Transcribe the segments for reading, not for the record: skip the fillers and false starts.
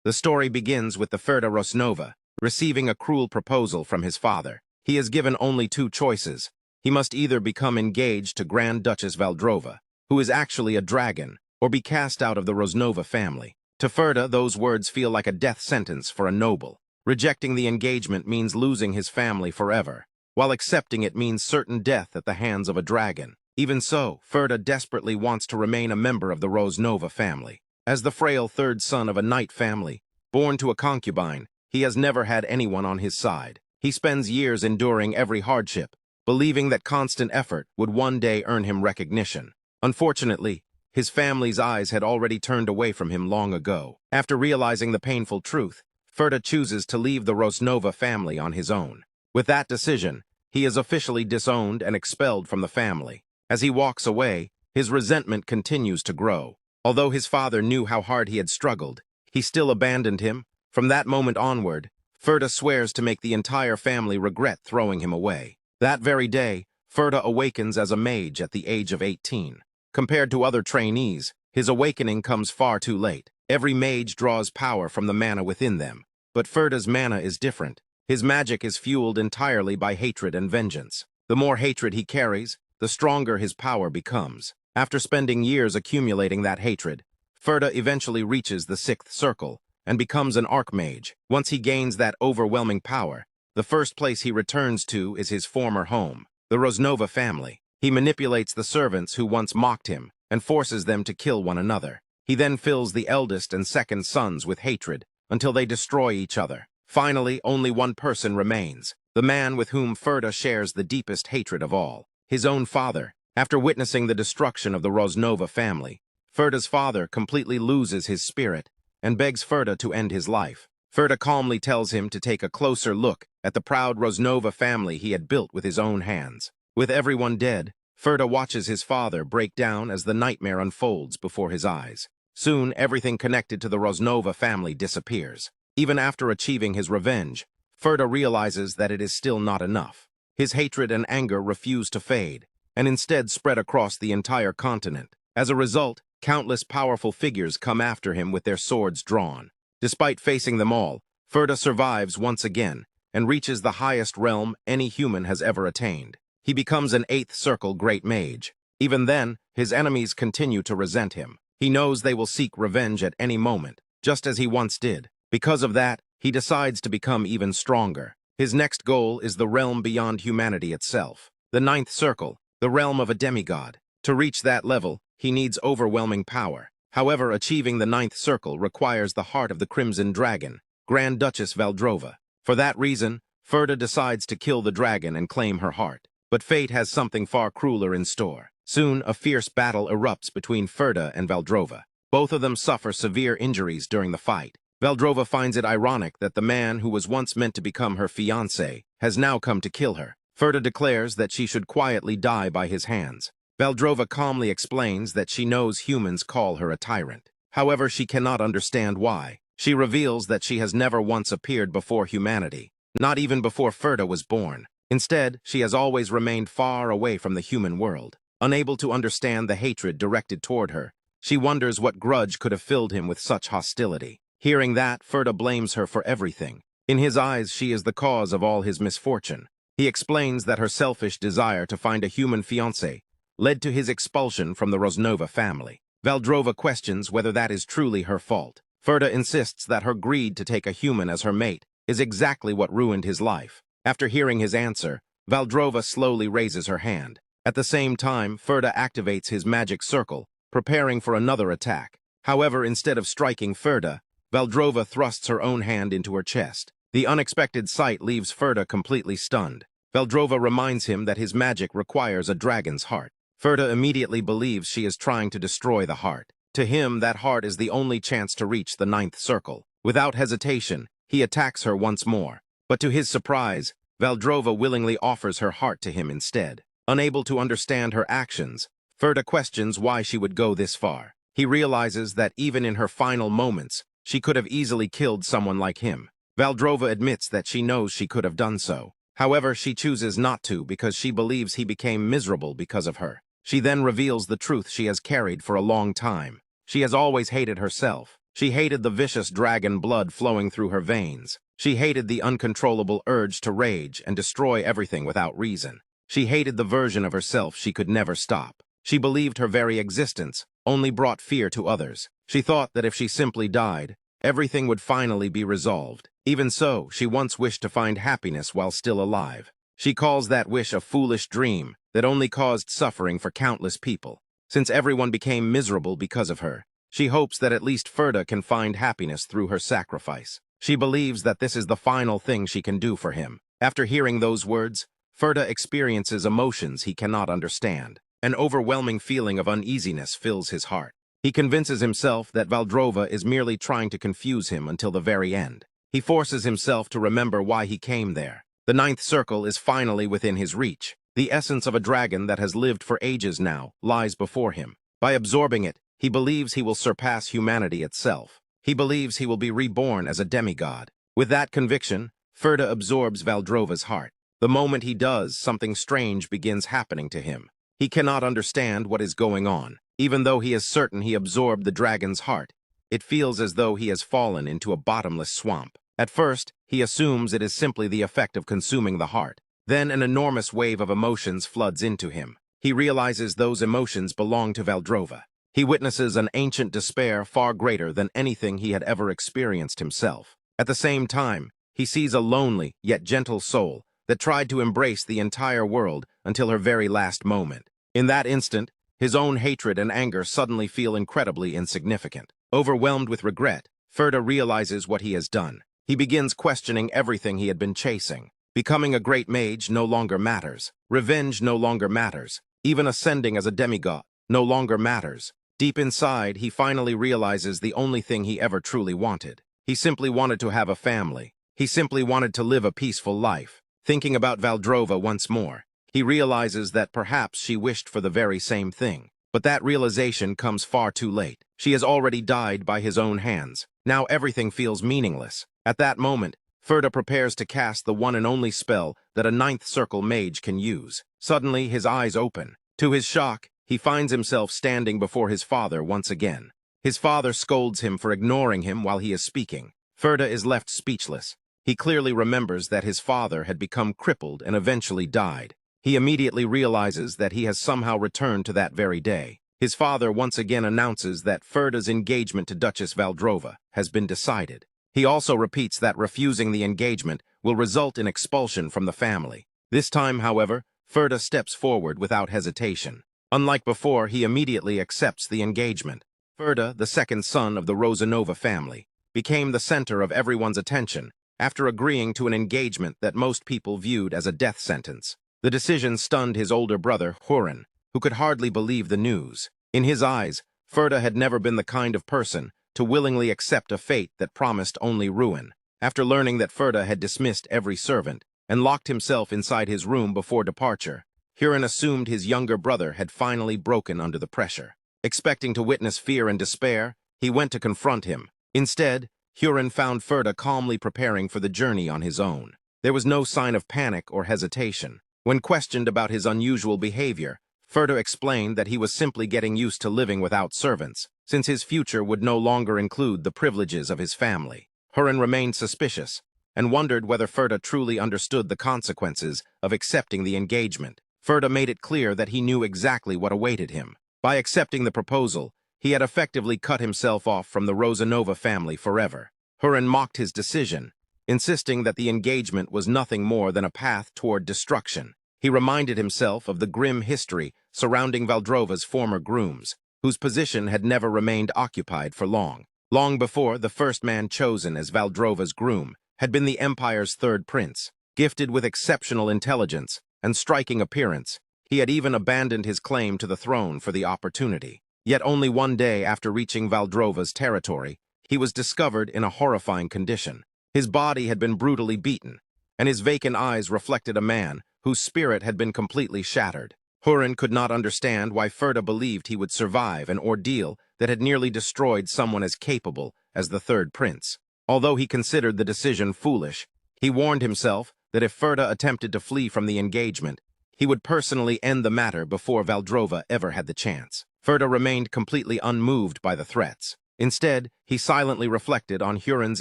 The story begins with the Ferda Rosnova receiving a cruel proposal from his father. He is given only two choices. He must either become engaged to Grand Duchess Valdrova, who is actually a dragon, or be cast out of the Rosnova family. To Ferda, those words feel like a death sentence for a noble. Rejecting the engagement means losing his family forever, while accepting it means certain death at the hands of a dragon. Even so, Ferda desperately wants to remain a member of the Rosnova family. As the frail third son of a knight family, born to a concubine, he has never had anyone on his side. He spends years enduring every hardship, believing that constant effort would one day earn him recognition. Unfortunately, his family's eyes had already turned away from him long ago. After realizing the painful truth, Ferda chooses to leave the Rosnova family on his own. With that decision, he is officially disowned and expelled from the family. As he walks away, his resentment continues to grow. Although his father knew how hard he had struggled, he still abandoned him. From that moment onward, Ferda swears to make the entire family regret throwing him away. That very day, Ferda awakens as a mage at the age of 18. Compared to other trainees, his awakening comes far too late. Every mage draws power from the mana within them, but Ferda's mana is different. His magic is fueled entirely by hatred and vengeance. The more hatred he carries, the stronger his power becomes. After spending years accumulating that hatred, Ferda eventually reaches the 6th circle and becomes an archmage. Once he gains that overwhelming power, the first place he returns to is his former home, the Rosnova family. He manipulates the servants who once mocked him and forces them to kill one another. He then fills the eldest and second sons with hatred until they destroy each other. Finally, only one person remains, the man with whom Ferda shares the deepest hatred of all, his own father. After witnessing the destruction of the Rosnova family, Ferda's father completely loses his spirit and begs Ferda to end his life. Ferda calmly tells him to take a closer look at the proud Rosnova family he had built with his own hands. With everyone dead, Ferda watches his father break down as the nightmare unfolds before his eyes. Soon, everything connected to the Rosnova family disappears. Even after achieving his revenge, Ferda realizes that it is still not enough. His hatred and anger refuse to fade, and instead spread across the entire continent. As a result, countless powerful figures come after him with their swords drawn. Despite facing them all, Ferda survives once again and reaches the highest realm any human has ever attained. He becomes an 8th circle great mage. Even then, his enemies continue to resent him. He knows they will seek revenge at any moment, just as he once did. Because of that, he decides to become even stronger. His next goal is the realm beyond humanity itself, the 9th circle, the realm of a demigod. To reach that level, he needs overwhelming power. However, achieving the 9th circle requires the heart of the Crimson Dragon, Grand Duchess Valdrova. For that reason, Ferda decides to kill the dragon and claim her heart. But fate has something far crueler in store. Soon, a fierce battle erupts between Ferda and Valdrova. Both of them suffer severe injuries during the fight. Valdrova finds it ironic that the man who was once meant to become her fiancé has now come to kill her. Ferda declares that she should quietly die by his hands. Valdrova calmly explains that she knows humans call her a tyrant. However, she cannot understand why. She reveals that she has never once appeared before humanity, not even before Ferda was born. Instead, she has always remained far away from the human world. Unable to understand the hatred directed toward her, she wonders what grudge could have filled him with such hostility. Hearing that, Ferda blames her for everything. In his eyes, she is the cause of all his misfortune. He explains that her selfish desire to find a human fiancé led to his expulsion from the Rosnova family. Valdrova questions whether that is truly her fault. Ferda insists that her greed to take a human as her mate is exactly what ruined his life. After hearing his answer, Valdrova slowly raises her hand. At the same time, Ferda activates his magic circle, preparing for another attack. However, instead of striking Ferda, Valdrova thrusts her own hand into her chest. The unexpected sight leaves Ferda completely stunned. Valdrova reminds him that his magic requires a dragon's heart. Ferda immediately believes she is trying to destroy the heart. To him, that heart is the only chance to reach the 9th circle. Without hesitation, he attacks her once more. But to his surprise, Valdrova willingly offers her heart to him instead. Unable to understand her actions, Ferda questions why she would go this far. He realizes that even in her final moments, she could have easily killed someone like him. Valdrova admits that she knows she could have done so. However, she chooses not to because she believes he became miserable because of her. She then reveals the truth she has carried for a long time. She has always hated herself. She hated the vicious dragon blood flowing through her veins. She hated the uncontrollable urge to rage and destroy everything without reason. She hated the version of herself she could never stop. She believed her very existence only brought fear to others. She thought that if she simply died, everything would finally be resolved. Even so, she once wished to find happiness while still alive. She calls that wish a foolish dream that only caused suffering for countless people. Since everyone became miserable because of her, she hopes that at least Ferda can find happiness through her sacrifice. She believes that this is the final thing she can do for him. After hearing those words, Ferda experiences emotions he cannot understand. An overwhelming feeling of uneasiness fills his heart. He convinces himself that Valdrova is merely trying to confuse him until the very end. He forces himself to remember why he came there. The ninth circle is finally within his reach. The essence of a dragon that has lived for ages now lies before him. By absorbing it, he believes he will surpass humanity itself. He believes he will be reborn as a demigod. With that conviction, Ferda absorbs Valdrova's heart. The moment he does, something strange begins happening to him. He cannot understand what is going on. Even though he is certain he absorbed the dragon's heart, it feels as though he has fallen into a bottomless swamp. At first, he assumes it is simply the effect of consuming the heart. Then an enormous wave of emotions floods into him. He realizes those emotions belong to Valdrova. He witnesses an ancient despair far greater than anything he had ever experienced himself. At the same time, he sees a lonely yet gentle soul that tried to embrace the entire world until her very last moment. In that instant, his own hatred and anger suddenly feel incredibly insignificant. Overwhelmed with regret, Ferda realizes what he has done. He begins questioning everything he had been chasing. Becoming a great mage no longer matters. Revenge no longer matters. Even ascending as a demigod no longer matters. Deep inside, he finally realizes the only thing he ever truly wanted. He simply wanted to have a family. He simply wanted to live a peaceful life. Thinking about Valdrova once more, he realizes that perhaps she wished for the very same thing. But that realization comes far too late. She has already died by his own hands. Now everything feels meaningless. At that moment, Ferda prepares to cast the one and only spell that a ninth circle mage can use. Suddenly, his eyes open. To his shock, he finds himself standing before his father once again. His father scolds him for ignoring him while he is speaking. Ferda is left speechless. He clearly remembers that his father had become crippled and eventually died. He immediately realizes that he has somehow returned to that very day. His father once again announces that Ferda's engagement to Duchess Valdrova has been decided. He also repeats that refusing the engagement will result in expulsion from the family. This time, however, Ferda steps forward without hesitation. Unlike before, he immediately accepts the engagement. Ferda, the second son of the Rosanova family, became the center of everyone's attention after agreeing to an engagement that most people viewed as a death sentence. The decision stunned his older brother, Hurin, who could hardly believe the news. In his eyes, Ferda had never been the kind of person to willingly accept a fate that promised only ruin. After learning that Ferda had dismissed every servant and locked himself inside his room before departure, Hurin assumed his younger brother had finally broken under the pressure. Expecting to witness fear and despair, he went to confront him. Instead, Hurin found Ferda calmly preparing for the journey on his own. There was no sign of panic or hesitation. When questioned about his unusual behavior, Ferda explained that he was simply getting used to living without servants, since his future would no longer include the privileges of his family. Hurin remained suspicious and wondered whether Ferda truly understood the consequences of accepting the engagement. Ferda made it clear that he knew exactly what awaited him. By accepting the proposal, he had effectively cut himself off from the Rosanova family forever. Hurin mocked his decision, insisting that the engagement was nothing more than a path toward destruction. He reminded himself of the grim history surrounding Valdrova's former grooms, whose position had never remained occupied for long. Long before, the first man chosen as Valdrova's groom had been the Empire's third prince. Gifted with exceptional intelligence and striking appearance, he had even abandoned his claim to the throne for the opportunity. Yet only one day after reaching Valdrova's territory, he was discovered in a horrifying condition. His body had been brutally beaten, and his vacant eyes reflected a man whose spirit had been completely shattered. Hurin could not understand why Ferda believed he would survive an ordeal that had nearly destroyed someone as capable as the third prince. Although he considered the decision foolish, he warned himself that if Ferda attempted to flee from the engagement, he would personally end the matter before Valdrova ever had the chance. Ferda remained completely unmoved by the threats. Instead, he silently reflected on Huron's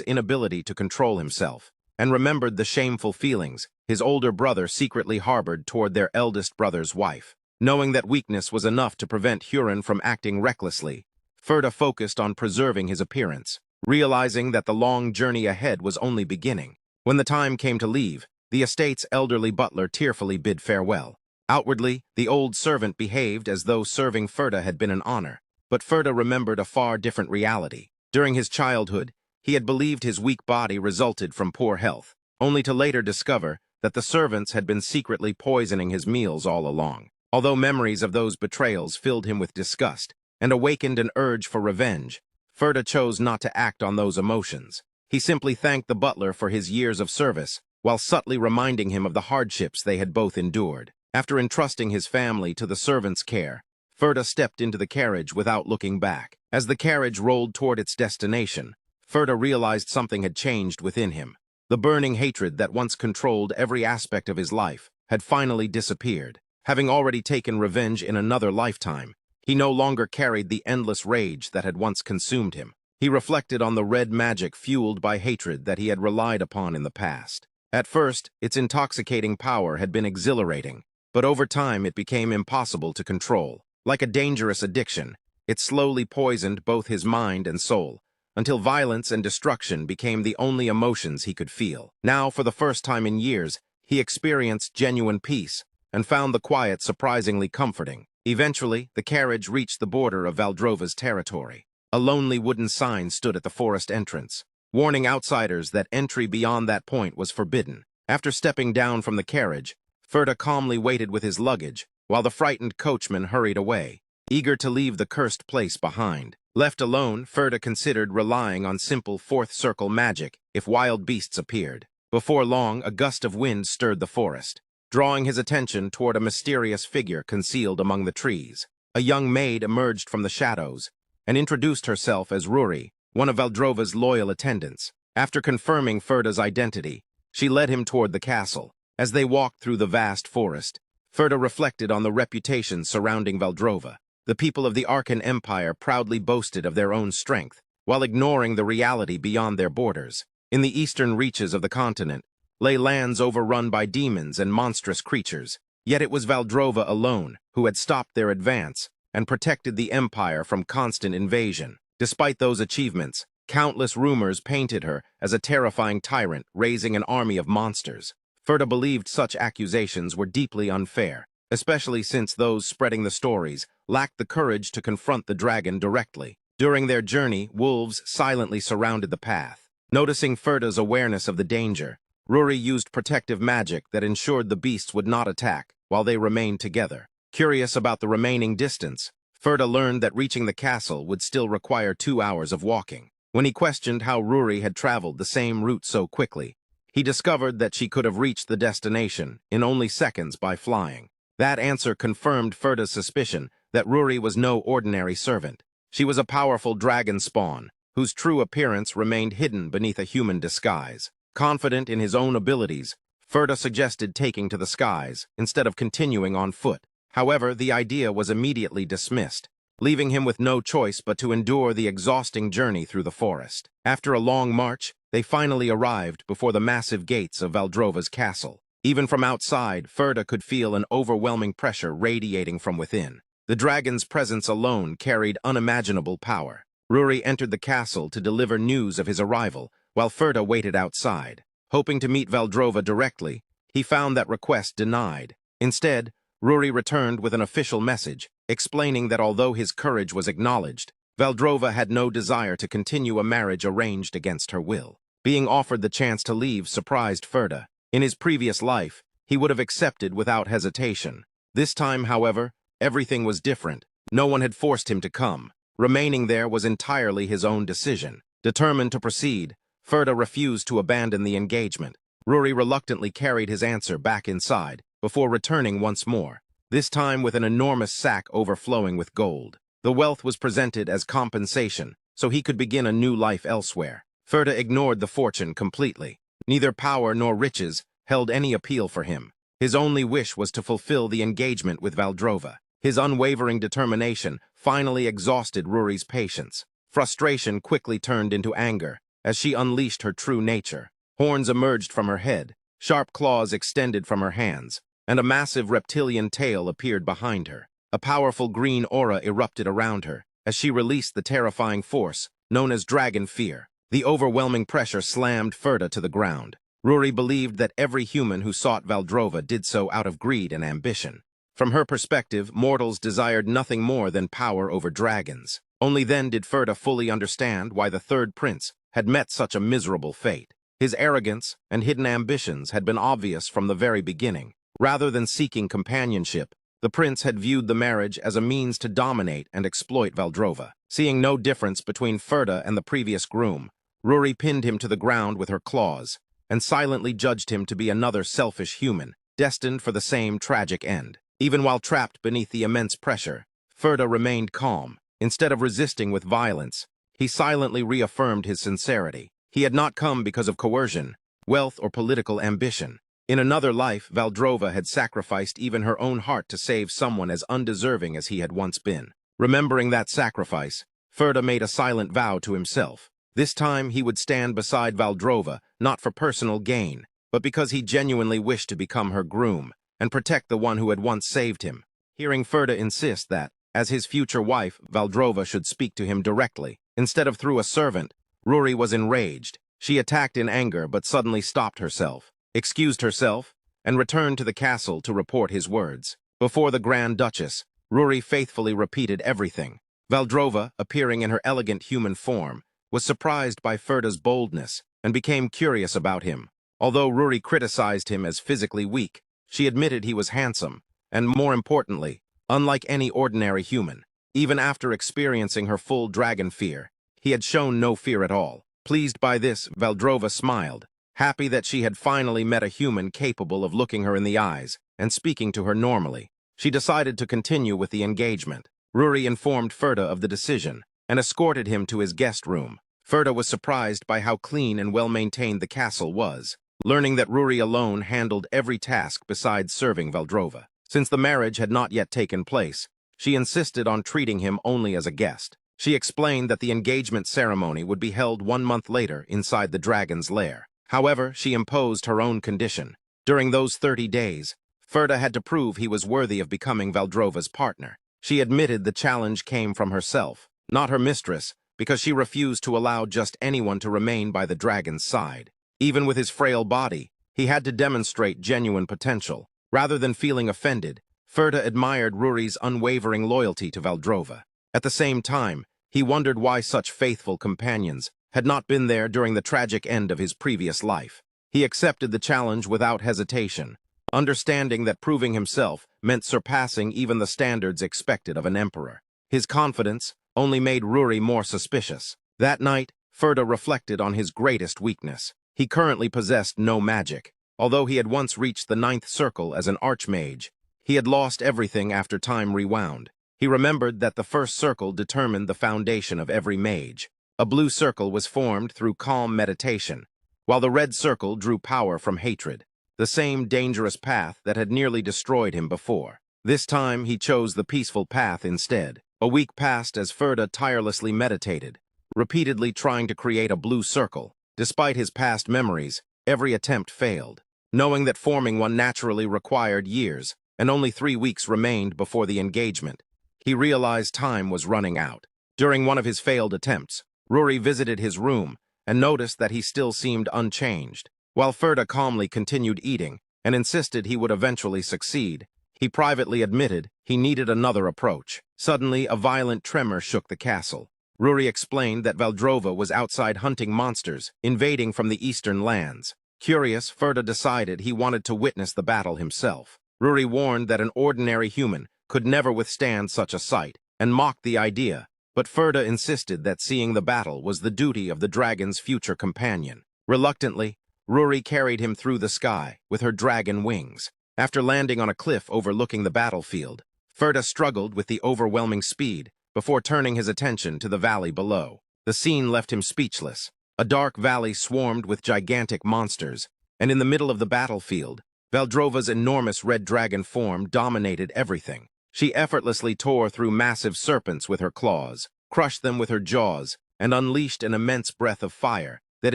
inability to control himself, and remembered the shameful feelings his older brother secretly harbored toward their eldest brother's wife. Knowing that weakness was enough to prevent Huron from acting recklessly, Ferda focused on preserving his appearance, realizing that the long journey ahead was only beginning. When the time came to leave, the estate's elderly butler tearfully bid farewell. Outwardly, the old servant behaved as though serving Ferda had been an honor, but Ferda remembered a far different reality. During his childhood, he had believed his weak body resulted from poor health, only to later discover that the servants had been secretly poisoning his meals all along. Although memories of those betrayals filled him with disgust and awakened an urge for revenge, Ferda chose not to act on those emotions. He simply thanked the butler for his years of service, while subtly reminding him of the hardships they had both endured. After entrusting his family to the servant's care, Ferda stepped into the carriage without looking back. As the carriage rolled toward its destination, Ferda realized something had changed within him. The burning hatred that once controlled every aspect of his life had finally disappeared. Having already taken revenge in another lifetime, he no longer carried the endless rage that had once consumed him. He reflected on the red magic fueled by hatred that he had relied upon in the past. At first, its intoxicating power had been exhilarating, but over time it became impossible to control. Like a dangerous addiction, it slowly poisoned both his mind and soul, until violence and destruction became the only emotions he could feel. Now, for the first time in years, he experienced genuine peace and found the quiet surprisingly comforting. Eventually, the carriage reached the border of Valdrova's territory. A lonely wooden sign stood at the forest entrance, warning outsiders that entry beyond that point was forbidden. After stepping down from the carriage, Ferda calmly waited with his luggage, while the frightened coachman hurried away, eager to leave the cursed place behind. Left alone, Ferda considered relying on simple fourth circle magic if wild beasts appeared. Before long, a gust of wind stirred the forest, drawing his attention toward a mysterious figure concealed among the trees. A young maid emerged from the shadows and introduced herself as Ruri, one of Valdrova's loyal attendants. After confirming Ferda's identity, she led him toward the castle. As they walked through the vast forest, Ferda reflected on the reputation surrounding Valdrova. The people of the Arkan Empire proudly boasted of their own strength, while ignoring the reality beyond their borders. In the eastern reaches of the continent lay lands overrun by demons and monstrous creatures, yet it was Valdrova alone who had stopped their advance and protected the empire from constant invasion. Despite those achievements, countless rumors painted her as a terrifying tyrant raising an army of monsters. Ferda believed such accusations were deeply unfair, especially since those spreading the stories lacked the courage to confront the dragon directly. During their journey, wolves silently surrounded the path. Noticing Ferda's awareness of the danger, Ruri used protective magic that ensured the beasts would not attack while they remained together. Curious about the remaining distance, Ferda learned that reaching the castle would still require 2 hours of walking. When he questioned how Ruri had traveled the same route so quickly, he discovered that she could have reached the destination in only seconds by flying. That answer confirmed Ferda's suspicion that Ruri was no ordinary servant. She was a powerful dragon spawn, whose true appearance remained hidden beneath a human disguise. Confident in his own abilities, Ferda suggested taking to the skies instead of continuing on foot. However, the idea was immediately dismissed, leaving him with no choice but to endure the exhausting journey through the forest. After a long march, they finally arrived before the massive gates of Valdrova's castle. Even from outside, Ferda could feel an overwhelming pressure radiating from within. The dragon's presence alone carried unimaginable power. Ruri entered the castle to deliver news of his arrival, while Ferda waited outside. Hoping to meet Valdrova directly, he found that request denied. Instead, Ruri returned with an official message, explaining that although his courage was acknowledged, Valdrova had no desire to continue a marriage arranged against her will. Being offered the chance to leave surprised Ferda. In his previous life, he would have accepted without hesitation. This time, however, everything was different. No one had forced him to come. Remaining there was entirely his own decision. Determined to proceed, Ferda refused to abandon the engagement. Ruri reluctantly carried his answer back inside, before returning once more, this time with an enormous sack overflowing with gold. The wealth was presented as compensation, so he could begin a new life elsewhere. Ferda ignored the fortune completely. Neither power nor riches held any appeal for him. His only wish was to fulfill the engagement with Valdrova. His unwavering determination finally exhausted Ruri's patience. Frustration quickly turned into anger as she unleashed her true nature. Horns emerged from her head, sharp claws extended from her hands, and a massive reptilian tail appeared behind her. A powerful green aura erupted around her as she released the terrifying force known as Dragon Fear. The overwhelming pressure slammed Ferda to the ground. Ruri believed that every human who sought Valdrova did so out of greed and ambition. From her perspective, mortals desired nothing more than power over dragons. Only then did Ferda fully understand why the third prince had met such a miserable fate. His arrogance and hidden ambitions had been obvious from the very beginning. Rather than seeking companionship, the prince had viewed the marriage as a means to dominate and exploit Valdrova. Seeing no difference between Ferda and the previous groom, Ruri pinned him to the ground with her claws and silently judged him to be another selfish human, destined for the same tragic end. Even while trapped beneath the immense pressure, Ferda remained calm. Instead of resisting with violence, he silently reaffirmed his sincerity. He had not come because of coercion, wealth, or political ambition. In another life, Valdrova had sacrificed even her own heart to save someone as undeserving as he had once been. Remembering that sacrifice, Ferda made a silent vow to himself. This time he would stand beside Valdrova, not for personal gain, but because he genuinely wished to become her groom and protect the one who had once saved him. Hearing Ferda insist that, as his future wife, Valdrova should speak to him directly, instead of through a servant, Ruri was enraged. She attacked in anger but suddenly stopped herself, excused herself, and returned to the castle to report his words. Before the Grand Duchess, Ruri faithfully repeated everything. Valdrova, appearing in her elegant human form, was surprised by Ferda's boldness and became curious about him. Although Ruri criticized him as physically weak, she admitted he was handsome, and more importantly, unlike any ordinary human. Even after experiencing her full dragon fear, he had shown no fear at all. Pleased by this, Valdrova smiled, happy that she had finally met a human capable of looking her in the eyes and speaking to her normally. She decided to continue with the engagement. Ruri informed Ferda of the decision and escorted him to his guest room. Ferda was surprised by how clean and well-maintained the castle was, learning that Ruri alone handled every task besides serving Valdrova. Since the marriage had not yet taken place, she insisted on treating him only as a guest. She explained that the engagement ceremony would be held 1 month later inside the dragon's lair. However, she imposed her own condition. During those 30 days, Ferda had to prove he was worthy of becoming Valdrova's partner. She admitted the challenge came from herself, not her mistress, because she refused to allow just anyone to remain by the dragon's side. Even with his frail body, he had to demonstrate genuine potential. Rather than feeling offended, Ferda admired Ruri's unwavering loyalty to Valdrova. At the same time, he wondered why such faithful companions had not been there during the tragic end of his previous life. He accepted the challenge without hesitation, understanding that proving himself meant surpassing even the standards expected of an emperor. His confidence only made Ruri more suspicious. That night, Ferda reflected on his greatest weakness. He currently possessed no magic. Although he had once reached the 9th circle as an archmage, he had lost everything after time rewound. He remembered that the first circle determined the foundation of every mage. A blue circle was formed through calm meditation, while the red circle drew power from hatred, the same dangerous path that had nearly destroyed him before. This time he chose the peaceful path instead. A week passed as Ferda tirelessly meditated, repeatedly trying to create a blue circle. Despite his past memories, every attempt failed. Knowing that forming one naturally required years, and only 3 weeks remained before the engagement, he realized time was running out. During one of his failed attempts, Ruri visited his room and noticed that he still seemed unchanged. While Ferda calmly continued eating and insisted he would eventually succeed, he privately admitted he needed another approach. Suddenly, a violent tremor shook the castle. Ruri explained that Valdrova was outside hunting monsters, invading from the eastern lands. Curious, Ferda decided he wanted to witness the battle himself. Ruri warned that an ordinary human could never withstand such a sight, and mocked the idea, but Ferda insisted that seeing the battle was the duty of the dragon's future companion. Reluctantly, Ruri carried him through the sky with her dragon wings. After landing on a cliff overlooking the battlefield, Ferda struggled with the overwhelming speed before turning his attention to the valley below. The scene left him speechless. A dark valley swarmed with gigantic monsters, and in the middle of the battlefield, Valdrova's enormous red dragon form dominated everything. She effortlessly tore through massive serpents with her claws, crushed them with her jaws, and unleashed an immense breath of fire that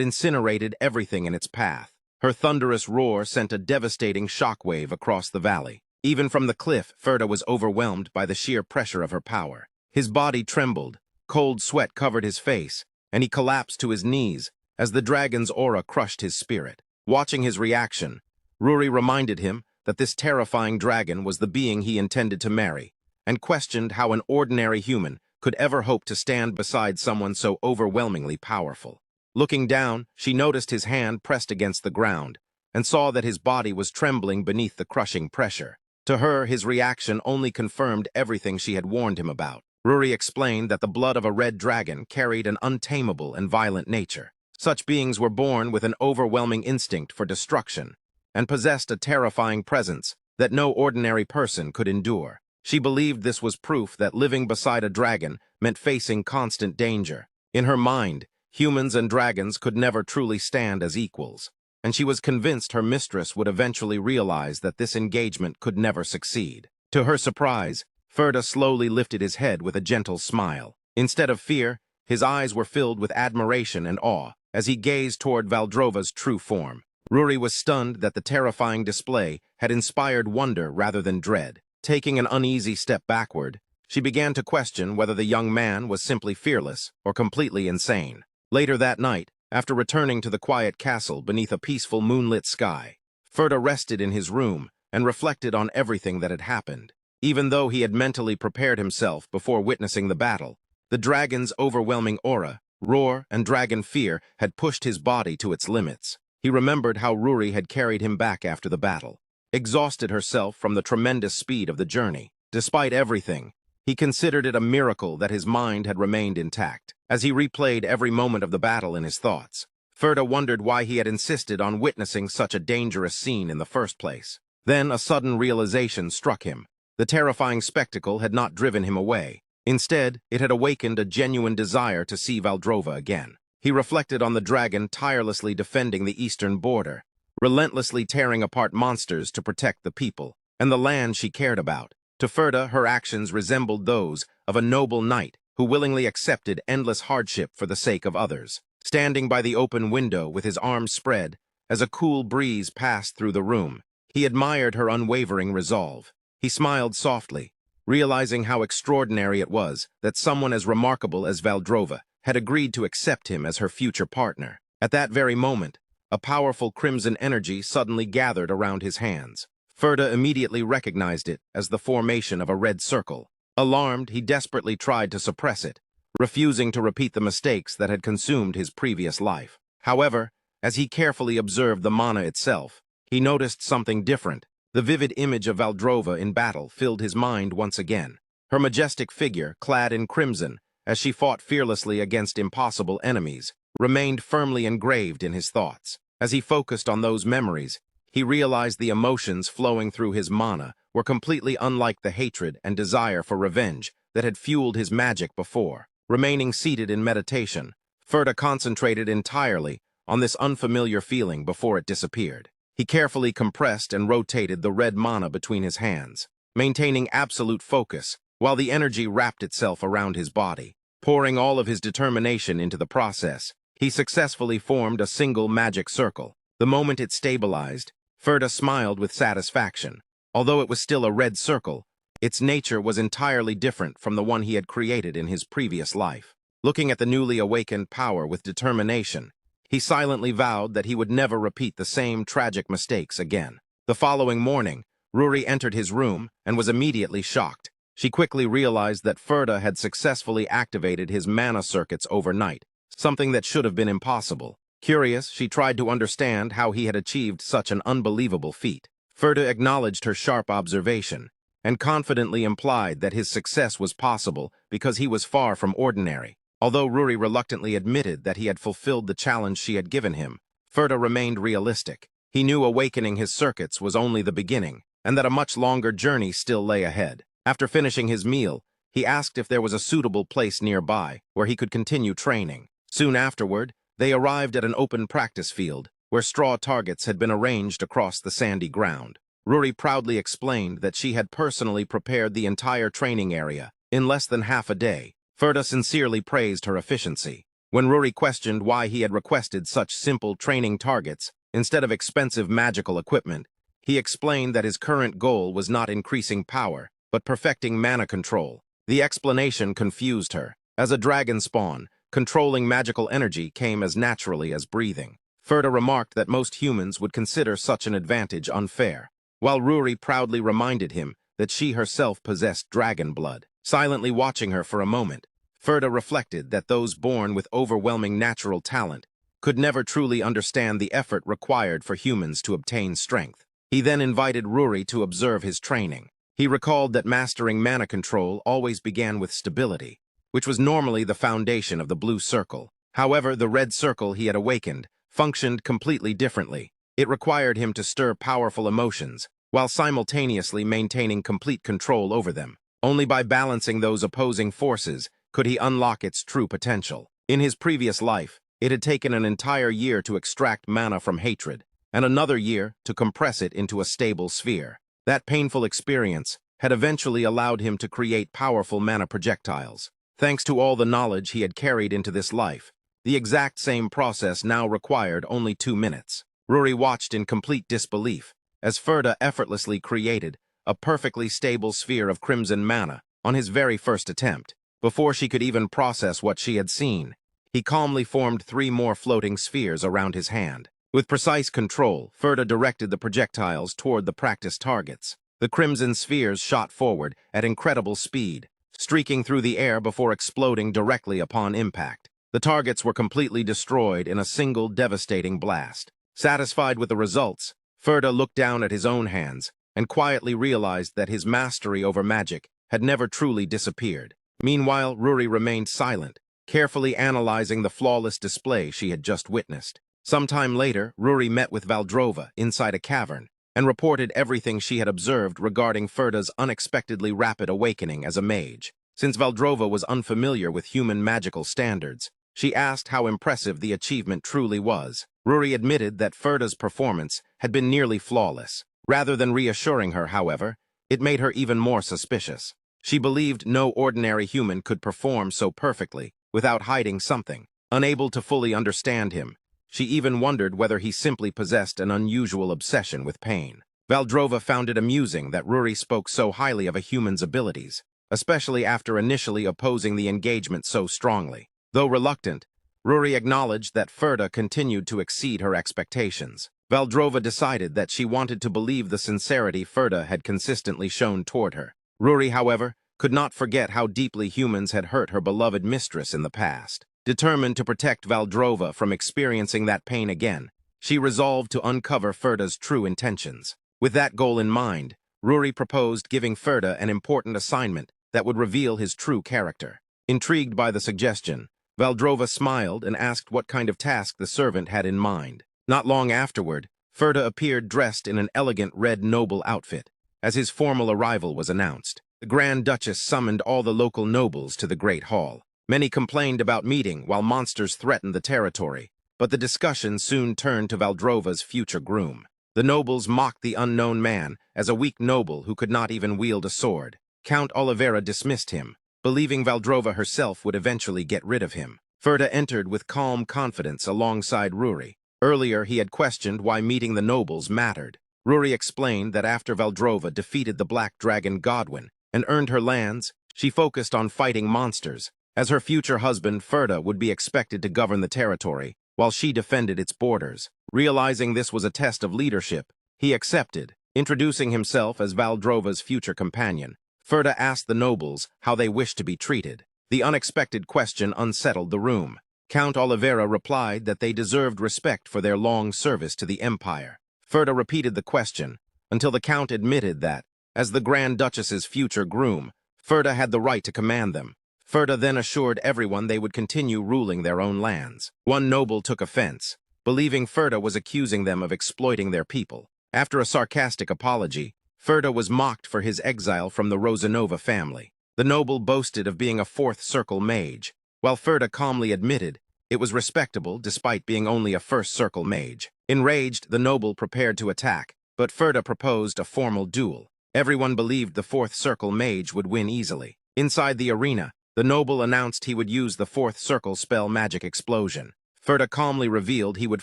incinerated everything in its path. Her thunderous roar sent a devastating shockwave across the valley. Even from the cliff, Ferda was overwhelmed by the sheer pressure of her power. His body trembled, cold sweat covered his face, and he collapsed to his knees as the dragon's aura crushed his spirit. Watching his reaction, Ruri reminded him that this terrifying dragon was the being he intended to marry, and questioned how an ordinary human could ever hope to stand beside someone so overwhelmingly powerful. Looking down, she noticed his hand pressed against the ground, and saw that his body was trembling beneath the crushing pressure. To her, his reaction only confirmed everything she had warned him about. Ruri explained that the blood of a red dragon carried an untamable and violent nature. Such beings were born with an overwhelming instinct for destruction, and possessed a terrifying presence that no ordinary person could endure. She believed this was proof that living beside a dragon meant facing constant danger. In her mind, humans and dragons could never truly stand as equals, and she was convinced her mistress would eventually realize that this engagement could never succeed. To her surprise, Ferda slowly lifted his head with a gentle smile. Instead of fear, his eyes were filled with admiration and awe as he gazed toward Valdrova's true form. Ruri was stunned that the terrifying display had inspired wonder rather than dread. Taking an uneasy step backward, she began to question whether the young man was simply fearless or completely insane. Later that night, after returning to the quiet castle beneath a peaceful moonlit sky, Ferda rested in his room and reflected on everything that had happened. Even though he had mentally prepared himself before witnessing the battle, the dragon's overwhelming aura, roar, and dragon fear had pushed his body to its limits. He remembered how Ruri had carried him back after the battle, exhausted herself from the tremendous speed of the journey. Despite everything, he considered it a miracle that his mind had remained intact. As he replayed every moment of the battle in his thoughts, Ferda wondered why he had insisted on witnessing such a dangerous scene in the first place. Then a sudden realization struck him. The terrifying spectacle had not driven him away. Instead, it had awakened a genuine desire to see Valdrova again. He reflected on the dragon tirelessly defending the eastern border, relentlessly tearing apart monsters to protect the people and the land she cared about. To Ferda, her actions resembled those of a noble knight who willingly accepted endless hardship for the sake of others. Standing by the open window with his arms spread, as a cool breeze passed through the room, he admired her unwavering resolve. He smiled softly, realizing how extraordinary it was that someone as remarkable as Valdrova had agreed to accept him as her future partner. At that very moment, a powerful crimson energy suddenly gathered around his hands. Ferda immediately recognized it as the formation of a red circle. Alarmed, he desperately tried to suppress it, refusing to repeat the mistakes that had consumed his previous life. However, as he carefully observed the mana itself, he noticed something different. The vivid image of Valdrova in battle filled his mind once again. Her majestic figure, clad in crimson, as she fought fearlessly against impossible enemies, remained firmly engraved in his thoughts. As he focused on those memories, he realized the emotions flowing through his mana were completely unlike the hatred and desire for revenge that had fueled his magic before. Remaining seated in meditation, Ferda concentrated entirely on this unfamiliar feeling before it disappeared. He carefully compressed and rotated the red mana between his hands, maintaining absolute focus while the energy wrapped itself around his body. Pouring all of his determination into the process, he successfully formed a single magic circle. The moment it stabilized, Ferda smiled with satisfaction. Although it was still a red circle, its nature was entirely different from the one he had created in his previous life. Looking at the newly awakened power with determination, he silently vowed that he would never repeat the same tragic mistakes again. The following morning, Ruri entered his room and was immediately shocked. She quickly realized that Ferda had successfully activated his mana circuits overnight, something that should have been impossible. Curious, she tried to understand how he had achieved such an unbelievable feat. Ferda acknowledged her sharp observation and confidently implied that his success was possible because he was far from ordinary. Although Ruri reluctantly admitted that he had fulfilled the challenge she had given him, Ferda remained realistic. He knew awakening his circuits was only the beginning, and that a much longer journey still lay ahead. After finishing his meal, he asked if there was a suitable place nearby where he could continue training. Soon afterward, they arrived at an open practice field where straw targets had been arranged across the sandy ground. Ruri proudly explained that she had personally prepared the entire training area in less than half a day, Ferda sincerely praised her efficiency. When Ruri questioned why he had requested such simple training targets instead of expensive magical equipment, he explained that his current goal was not increasing power, but perfecting mana control. The explanation confused her. As a dragon spawn, controlling magical energy came as naturally as breathing. Ferda remarked that most humans would consider such an advantage unfair, while Ruri proudly reminded him that she herself possessed dragon blood. Silently watching her for a moment, Ferda reflected that those born with overwhelming natural talent could never truly understand the effort required for humans to obtain strength. He then invited Ruri to observe his training. He recalled that mastering mana control always began with stability, which was normally the foundation of the blue circle. However, the red circle he had awakened functioned completely differently. It required him to stir powerful emotions, while simultaneously maintaining complete control over them. Only by balancing those opposing forces could he unlock its true potential. In his previous life, it had taken an entire year to extract mana from hatred, and another year to compress it into a stable sphere. That painful experience had eventually allowed him to create powerful mana projectiles. Thanks to all the knowledge he had carried into this life, the exact same process now required only 2 minutes. Ruri watched in complete disbelief as Ferda effortlessly created a perfectly stable sphere of crimson mana on his very first attempt. Before she could even process what she had seen, he calmly formed 3 more floating spheres around his hand. With precise control, Ferda directed the projectiles toward the practice targets. The crimson spheres shot forward at incredible speed, streaking through the air before exploding directly upon impact. The targets were completely destroyed in a single devastating blast. Satisfied with the results, Ferda looked down at his own hands and quietly realized that his mastery over magic had never truly disappeared. Meanwhile, Ruri remained silent, carefully analyzing the flawless display she had just witnessed. Sometime later, Ruri met with Valdrova inside a cavern and reported everything she had observed regarding Ferda's unexpectedly rapid awakening as a mage. Since Valdrova was unfamiliar with human magical standards, she asked how impressive the achievement truly was. Ruri admitted that Ferda's performance had been nearly flawless. Rather than reassuring her, however, it made her even more suspicious. She believed no ordinary human could perform so perfectly without hiding something. Unable to fully understand him, she even wondered whether he simply possessed an unusual obsession with pain. Valdrova found it amusing that Ruri spoke so highly of a human's abilities, especially after initially opposing the engagement so strongly. Though reluctant, Ruri acknowledged that Ferda continued to exceed her expectations. Valdrova decided that she wanted to believe the sincerity Ferda had consistently shown toward her. Ruri, however, could not forget how deeply humans had hurt her beloved mistress in the past. Determined to protect Valdrova from experiencing that pain again, she resolved to uncover Ferda's true intentions. With that goal in mind, Ruri proposed giving Ferda an important assignment that would reveal his true character. Intrigued by the suggestion, Valdrova smiled and asked what kind of task the servant had in mind. Not long afterward, Ferda appeared dressed in an elegant red noble outfit, as his formal arrival was announced. The Grand Duchess summoned all the local nobles to the Great Hall. Many complained about meeting while monsters threatened the territory, but the discussion soon turned to Valdrova's future groom. The nobles mocked the unknown man as a weak noble who could not even wield a sword. Count Olivera dismissed him, believing Valdrova herself would eventually get rid of him. Ferda entered with calm confidence alongside Ruri. Earlier, he had questioned why meeting the nobles mattered. Ruri explained that after Valdrova defeated the Black Dragon Godwin and earned her lands, she focused on fighting monsters, as her future husband, Ferda, would be expected to govern the territory, while she defended its borders. Realizing this was a test of leadership, he accepted, introducing himself as Valdrova's future companion. Ferda asked the nobles how they wished to be treated. The unexpected question unsettled the room. Count Olivera replied that they deserved respect for their long service to the Empire. Ferda repeated the question until the Count admitted that, as the Grand Duchess's future groom, Ferda had the right to command them. Ferda then assured everyone they would continue ruling their own lands. One noble took offense, believing Ferda was accusing them of exploiting their people. After a sarcastic apology, Ferda was mocked for his exile from the Rosanova family. The noble boasted of being a fourth circle mage, while Ferda calmly admitted it was respectable despite being only a first circle mage. Enraged, the noble prepared to attack, but Ferda proposed a formal duel. Everyone believed the fourth circle mage would win easily. Inside the arena, the noble announced he would use the fourth circle spell magic explosion. Ferda calmly revealed he would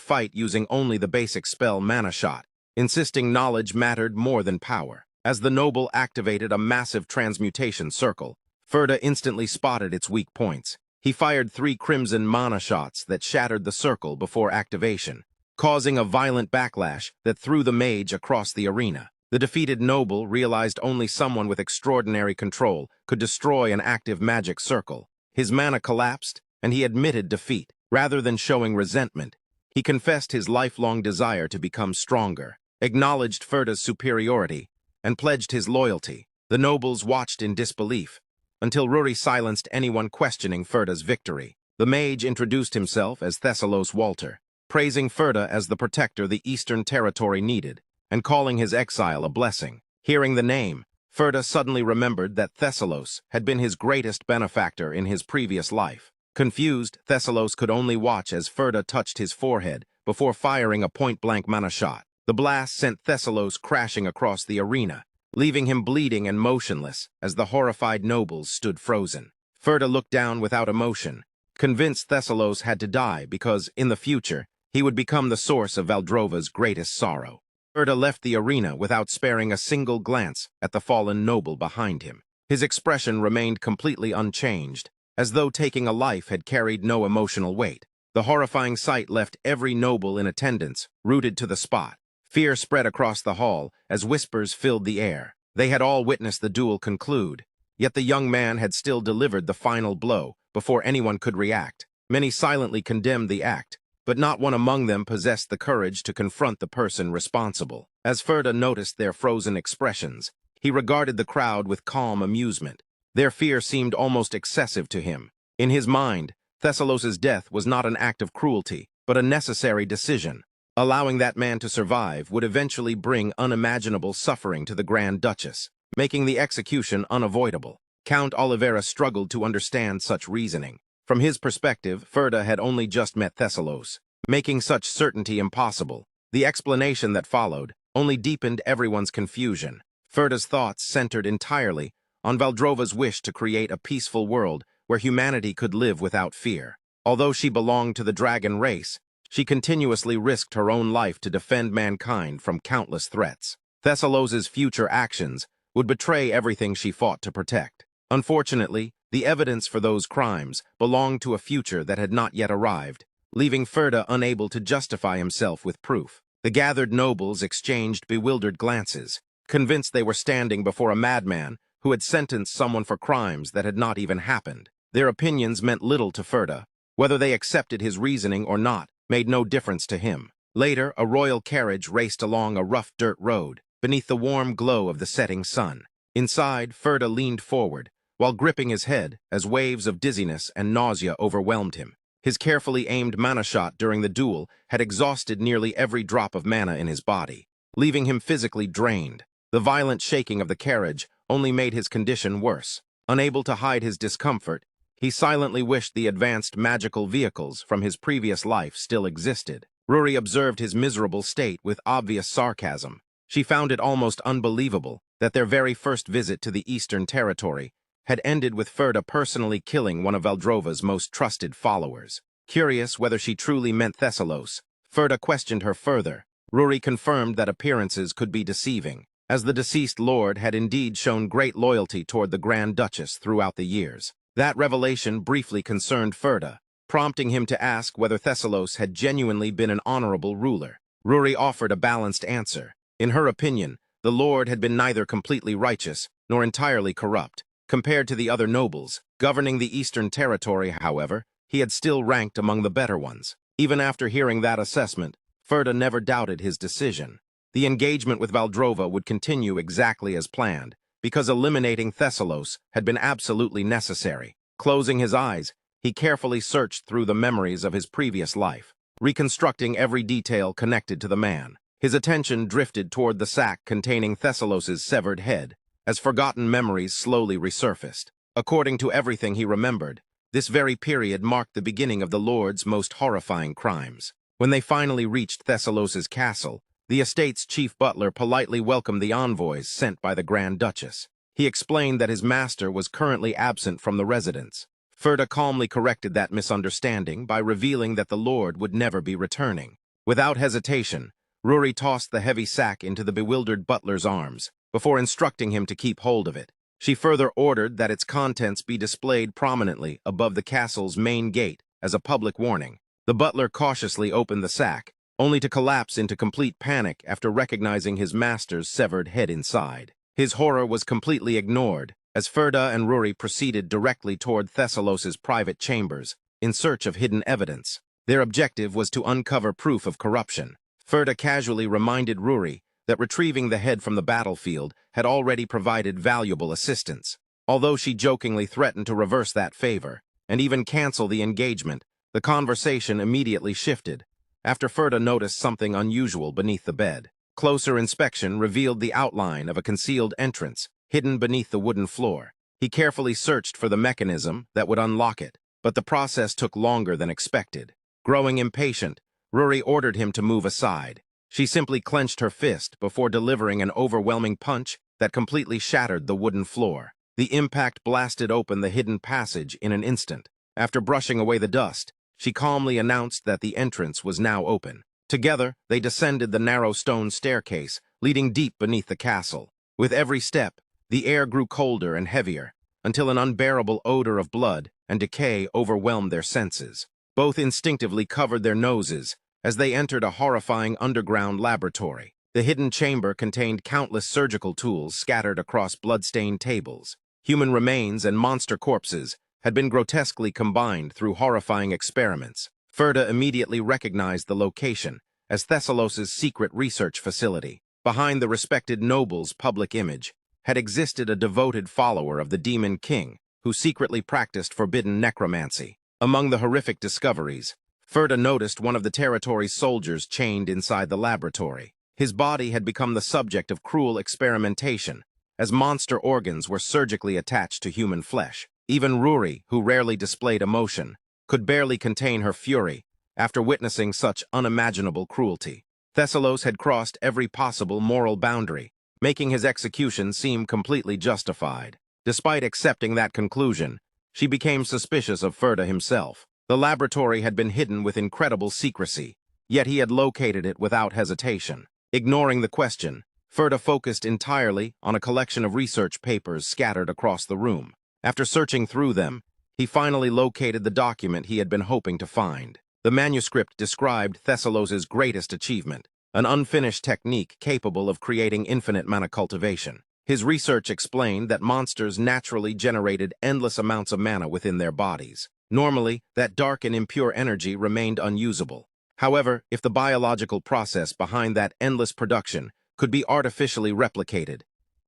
fight using only the basic spell mana shot, insisting knowledge mattered more than power. As the noble activated a massive transmutation circle, Ferda instantly spotted its weak points. He fired 3 crimson mana shots that shattered the circle before activation, causing a violent backlash that threw the mage across the arena. The defeated noble realized only someone with extraordinary control could destroy an active magic circle. His mana collapsed, and he admitted defeat. Rather than showing resentment, he confessed his lifelong desire to become stronger, acknowledged Ferda's superiority, and pledged his loyalty. The nobles watched in disbelief, until Ruri silenced anyone questioning Ferda's victory. The mage introduced himself as Thessalos Walter, praising Ferda as the protector the Eastern Territory needed, and calling his exile a blessing. Hearing the name, Ferda suddenly remembered that Thessalos had been his greatest benefactor in his previous life. Confused, Thessalos could only watch as Ferda touched his forehead before firing a point-blank mana shot. The blast sent Thessalos crashing across the arena, leaving him bleeding and motionless as the horrified nobles stood frozen. Ferda looked down without emotion, convinced Thessalos had to die because, in the future, he would become the source of Valdrova's greatest sorrow. Ferda left the arena without sparing a single glance at the fallen noble behind him. His expression remained completely unchanged, as though taking a life had carried no emotional weight. The horrifying sight left every noble in attendance rooted to the spot. Fear spread across the hall as whispers filled the air. They had all witnessed the duel conclude, yet the young man had still delivered the final blow before anyone could react. Many silently condemned the act, but not one among them possessed the courage to confront the person responsible. As Ferda noticed their frozen expressions, he regarded the crowd with calm amusement. Their fear seemed almost excessive to him. In his mind, Thessalos' death was not an act of cruelty, but a necessary decision. Allowing that man to survive would eventually bring unimaginable suffering to the Grand Duchess, making the execution unavoidable. Count Oliveira struggled to understand such reasoning. From his perspective, Ferda had only just met Thessalos, making such certainty impossible. The explanation that followed only deepened everyone's confusion. Ferda's thoughts centered entirely on Valdrova's wish to create a peaceful world where humanity could live without fear. Although she belonged to the dragon race, she continuously risked her own life to defend mankind from countless threats. Thessalos' future actions would betray everything she fought to protect. Unfortunately, the evidence for those crimes belonged to a future that had not yet arrived, leaving Ferda unable to justify himself with proof. The gathered nobles exchanged bewildered glances, convinced they were standing before a madman who had sentenced someone for crimes that had not even happened. Their opinions meant little to Ferda. Whether they accepted his reasoning or not made no difference to him. Later, a royal carriage raced along a rough dirt road, beneath the warm glow of the setting sun. Inside, Ferda leaned forward, while gripping his head as waves of dizziness and nausea overwhelmed him. His carefully aimed mana shot during the duel had exhausted nearly every drop of mana in his body, leaving him physically drained. The violent shaking of the carriage only made his condition worse. Unable to hide his discomfort, he silently wished the advanced magical vehicles from his previous life still existed. Ruri observed his miserable state with obvious sarcasm. She found it almost unbelievable that their very first visit to the Eastern Territory had ended with Ferda personally killing one of Valdrova's most trusted followers. Curious whether she truly meant Thessalos, Ferda questioned her further. Ruri confirmed that appearances could be deceiving, as the deceased lord had indeed shown great loyalty toward the Grand Duchess throughout the years. That revelation briefly concerned Ferda, prompting him to ask whether Thessalos had genuinely been an honorable ruler. Ruri offered a balanced answer. In her opinion, the lord had been neither completely righteous nor entirely corrupt. Compared to the other nobles governing the Eastern Territory, however, he had still ranked among the better ones. Even after hearing that assessment, Ferda never doubted his decision. The engagement with Valdrova would continue exactly as planned, because eliminating Thessalos had been absolutely necessary. Closing his eyes, he carefully searched through the memories of his previous life, reconstructing every detail connected to the man. His attention drifted toward the sack containing Thessalos' severed head, as forgotten memories slowly resurfaced. According to everything he remembered, this very period marked the beginning of the Lord's most horrifying crimes. When they finally reached Thessalos' castle, the estate's chief butler politely welcomed the envoys sent by the Grand Duchess. He explained that his master was currently absent from the residence, Ferda calmly corrected that misunderstanding by revealing that the Lord would never be returning. Without hesitation, Ruri tossed the heavy sack into the bewildered butler's arms, before instructing him to keep hold of it. She further ordered that its contents be displayed prominently above the castle's main gate as a public warning. The butler cautiously opened the sack, only to collapse into complete panic after recognizing his master's severed head inside. His horror was completely ignored, as Ferda and Ruri proceeded directly toward Thessalos's private chambers, in search of hidden evidence. Their objective was to uncover proof of corruption. Ferda casually reminded Ruri that retrieving the head from the battlefield had already provided valuable assistance. Although she jokingly threatened to reverse that favor, and even cancel the engagement, the conversation immediately shifted, after Ferda noticed something unusual beneath the bed. Closer inspection revealed the outline of a concealed entrance, hidden beneath the wooden floor. He carefully searched for the mechanism that would unlock it, but the process took longer than expected. Growing impatient, Ruri ordered him to move aside. She simply clenched her fist before delivering an overwhelming punch that completely shattered the wooden floor. The impact blasted open the hidden passage in an instant. After brushing away the dust, she calmly announced that the entrance was now open. Together, they descended the narrow stone staircase, leading deep beneath the castle. With every step, the air grew colder and heavier, until an unbearable odor of blood and decay overwhelmed their senses. Both instinctively covered their noses as they entered a horrifying underground laboratory. The hidden chamber contained countless surgical tools scattered across blood-stained tables. Human remains and monster corpses had been grotesquely combined through horrifying experiments. Ferda immediately recognized the location as Thessalos's secret research facility. Behind the respected noble's public image had existed a devoted follower of the Demon King who secretly practiced forbidden necromancy. Among the horrific discoveries, Ferda noticed one of the territory's soldiers chained inside the laboratory. His body had become the subject of cruel experimentation, as monster organs were surgically attached to human flesh. Even Ruri, who rarely displayed emotion, could barely contain her fury after witnessing such unimaginable cruelty. Thessalos had crossed every possible moral boundary, making his execution seem completely justified. Despite accepting that conclusion, she became suspicious of Ferda himself. The laboratory had been hidden with incredible secrecy, yet he had located it without hesitation. Ignoring the question, Ferda focused entirely on a collection of research papers scattered across the room. After searching through them, he finally located the document he had been hoping to find. The manuscript described Thessalos's greatest achievement, an unfinished technique capable of creating infinite mana cultivation. His research explained that monsters naturally generated endless amounts of mana within their bodies. Normally, that dark and impure energy remained unusable. However, if the biological process behind that endless production could be artificially replicated,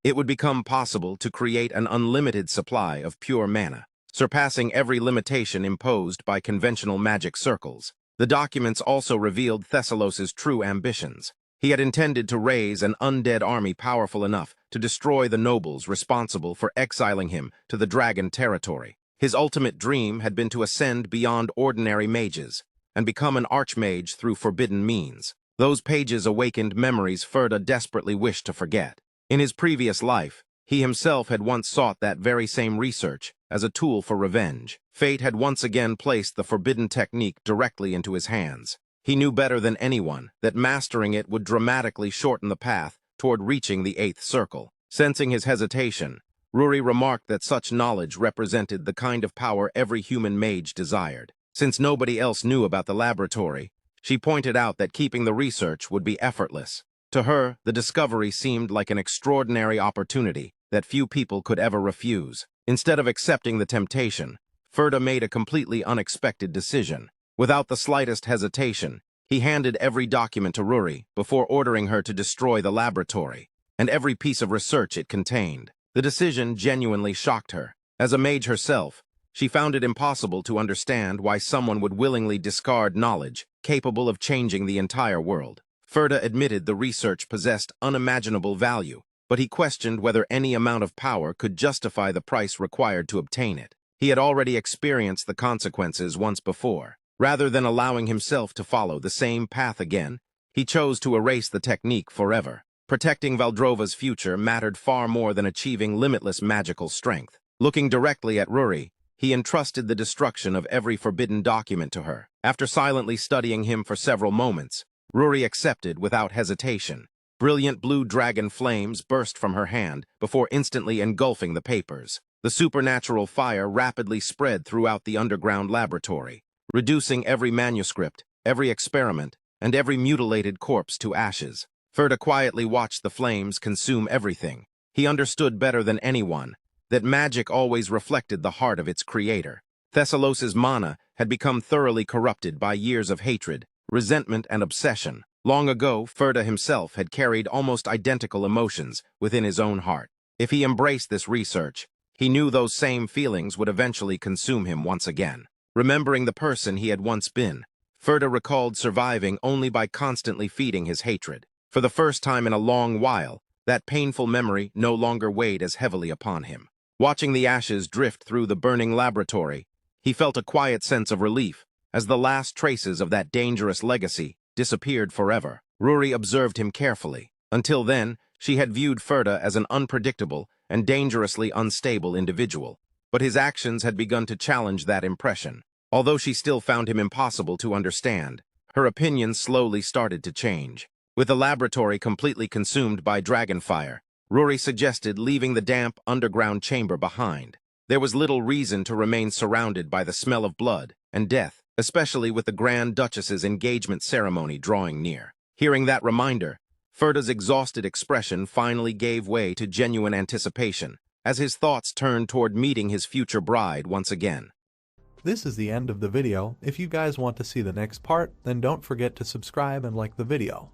it would become possible to create an unlimited supply of pure mana, surpassing every limitation imposed by conventional magic circles. The documents also revealed Thessalos's true ambitions. He had intended to raise an undead army powerful enough to destroy the nobles responsible for exiling him to the dragon territory. His ultimate dream had been to ascend beyond ordinary mages and become an archmage through forbidden means. Those pages awakened memories Ferda desperately wished to forget. In his previous life, he himself had once sought that very same research as a tool for revenge. Fate had once again placed the forbidden technique directly into his hands. He knew better than anyone that mastering it would dramatically shorten the path toward reaching the eighth circle. Sensing his hesitation, Ruri remarked that such knowledge represented the kind of power every human mage desired. Since nobody else knew about the laboratory, she pointed out that keeping the research would be effortless. To her, the discovery seemed like an extraordinary opportunity that few people could ever refuse. Instead of accepting the temptation, Ferda made a completely unexpected decision. Without the slightest hesitation, he handed every document to Ruri before ordering her to destroy the laboratory and every piece of research it contained. The decision genuinely shocked her. As a mage herself, she found it impossible to understand why someone would willingly discard knowledge capable of changing the entire world. Ferda admitted the research possessed unimaginable value, but he questioned whether any amount of power could justify the price required to obtain it. He had already experienced the consequences once before. Rather than allowing himself to follow the same path again, he chose to erase the technique forever. Protecting Valdrova's future mattered far more than achieving limitless magical strength. Looking directly at Ruri, he entrusted the destruction of every forbidden document to her. After silently studying him for several moments, Ruri accepted without hesitation. Brilliant blue dragon flames burst from her hand before instantly engulfing the papers. The supernatural fire rapidly spread throughout the underground laboratory, reducing every manuscript, every experiment, and every mutilated corpse to ashes. Ferda quietly watched the flames consume everything. He understood better than anyone that magic always reflected the heart of its creator. Thessalos's mana had become thoroughly corrupted by years of hatred, resentment, and obsession. Long ago, Ferda himself had carried almost identical emotions within his own heart. If he embraced this research, he knew those same feelings would eventually consume him once again. Remembering the person he had once been, Ferda recalled surviving only by constantly feeding his hatred. For the first time in a long while, that painful memory no longer weighed as heavily upon him. Watching the ashes drift through the burning laboratory, he felt a quiet sense of relief as the last traces of that dangerous legacy disappeared forever. Ruri observed him carefully. Until then, she had viewed Ferda as an unpredictable and dangerously unstable individual, but his actions had begun to challenge that impression. Although she still found him impossible to understand, her opinion slowly started to change. With the laboratory completely consumed by dragonfire, Ruri suggested leaving the damp underground chamber behind. There was little reason to remain surrounded by the smell of blood and death, especially with the Grand Duchess's engagement ceremony drawing near. Hearing that reminder, Ferda's exhausted expression finally gave way to genuine anticipation, as his thoughts turned toward meeting his future bride once again. This is the end of the video. If you guys want to see the next part, then don't forget to subscribe and like the video.